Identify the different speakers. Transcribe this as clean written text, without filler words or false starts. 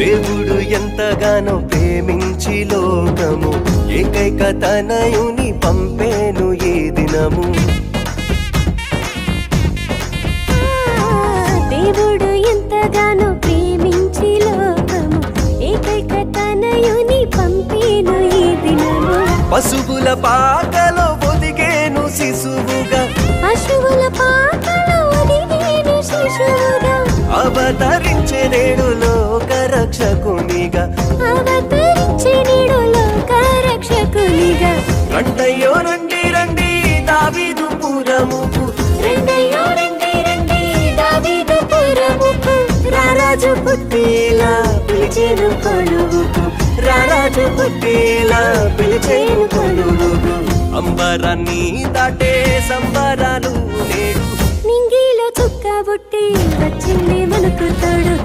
Speaker 1: దేవుడు ఎంతగానో ప్రేమించి లోకము ఏకైక తనయుని పంపేను ఈ దినము.
Speaker 2: దేవుడు ఎంతగానో ప్రేమించి లోకము ఏకైక తనయుని పంపేను ఈ దినము.
Speaker 1: పశువుల పాకలో ఒదిగేను శిశువుగా,
Speaker 2: పశువుల పాకలో ఒదిగేను శిశువుగా,
Speaker 1: అవతరించే నేడు లోక రక్షకునిగా,
Speaker 2: అవతరించే నేడు లోక రక్షకునిగా.
Speaker 1: రండయ్యో రండి రండి దావీదు పురముకు,
Speaker 2: రండయ్యో రండి రండి దావీదు పురముకు.
Speaker 1: రారాజు పుట్టేలా పిలిచేను కొలువుకు, రారాజు పుట్టేలా పిలిచేను కొలువుకు. అంబరాన్ని దాటే సంబరాలు నేడు,
Speaker 2: నింగిలో చుక్క బుట్టి వచ్చింది మనకు తోడు.